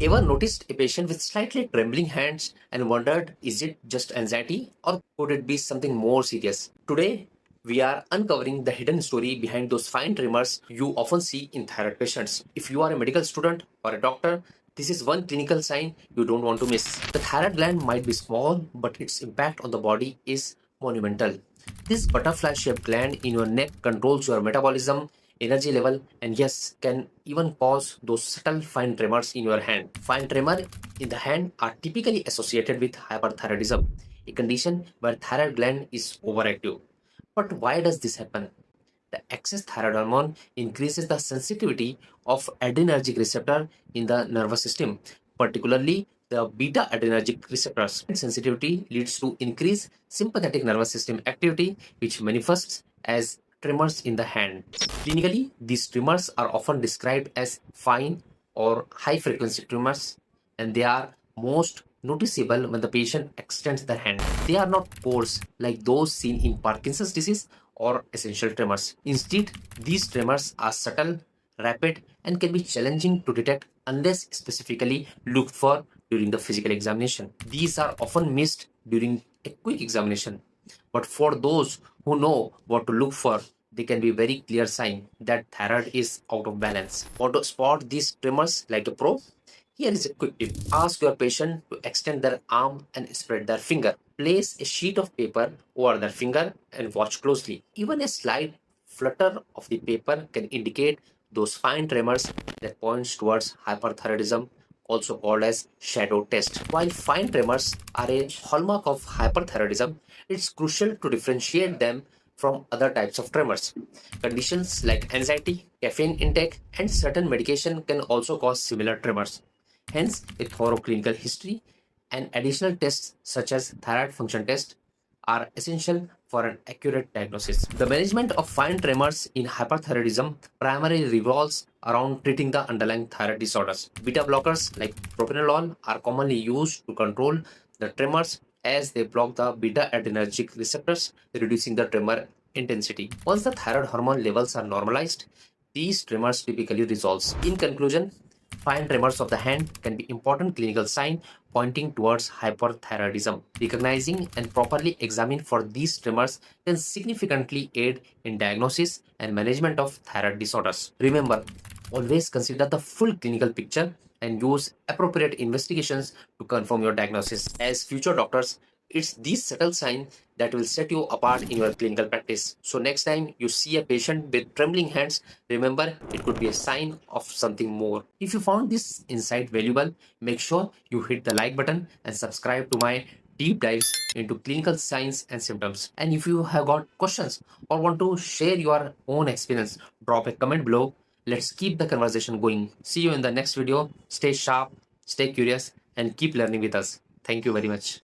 Ever noticed a patient with slightly trembling hands and wondered, is it just anxiety or could it be something more serious? Today, we are uncovering the hidden story behind those fine tremors you often see in thyroid patients. If you are a medical student or a doctor, this is one clinical sign you don't want to miss. The thyroid gland might be small, but its impact on the body is monumental. This butterfly shaped gland in your neck controls your metabolism, energy level, and yes, can even cause those subtle fine tremors in your hand. Fine tremor in the hand are typically associated with hyperthyroidism, a condition where thyroid gland is overactive. But why does this happen? The excess thyroid hormone increases the sensitivity of adrenergic receptor in the nervous system, particularly the beta adrenergic receptors. Sensitivity leads to increased sympathetic nervous system activity, which manifests as tremors in the hand. Clinically, these tremors are often described as fine or high frequency tremors, and they are most noticeable when the patient extends their hand. They are not coarse like those seen in Parkinson's disease or essential tremors. Instead, these tremors are subtle, rapid, and can be challenging to detect unless specifically looked for during the physical examination. These are often missed during a quick examination. But for those who know what to look for, they can be very clear sign that thyroid is out of balance. Want to spot these tremors like a pro? Here is a quick tip. Ask your patient to extend their arm and spread their finger. Place a sheet of paper over their finger and watch closely. Even a slight flutter of the paper can indicate those fine tremors that points towards hyperthyroidism, also called as shadow test. While fine tremors are a hallmark of hyperthyroidism, it's crucial to differentiate them from other types of tremors. Conditions like anxiety, caffeine intake, and certain medication can also cause similar tremors. Hence, a thorough clinical history and additional tests such as thyroid function test are essential for an accurate diagnosis. The management of fine tremors in hyperthyroidism primarily revolves around treating the underlying thyroid disorders. Beta blockers like propranolol are commonly used to control the tremors as they block the beta adrenergic receptors, reducing the tremor intensity. Once the thyroid hormone levels are normalized, these tremors typically resolve. In conclusion, fine tremors of the hand can be important clinical sign pointing towards hyperthyroidism. Recognizing and properly examining for these tremors can significantly aid in diagnosis and management of thyroid disorders. Remember, always consider the full clinical picture and use appropriate investigations to confirm your diagnosis. As future doctors, it's these subtle signs that will set you apart in your clinical practice. So next time you see a patient with trembling hands, remember it could be a sign of something more. If you found this insight valuable, make sure you hit the like button and subscribe to my deep dives into clinical signs and symptoms. And if you have got questions or want to share your own experience, drop a comment below. Let's keep the conversation going. See you in the next video. Stay sharp, stay curious, and keep learning with us. Thank you very much.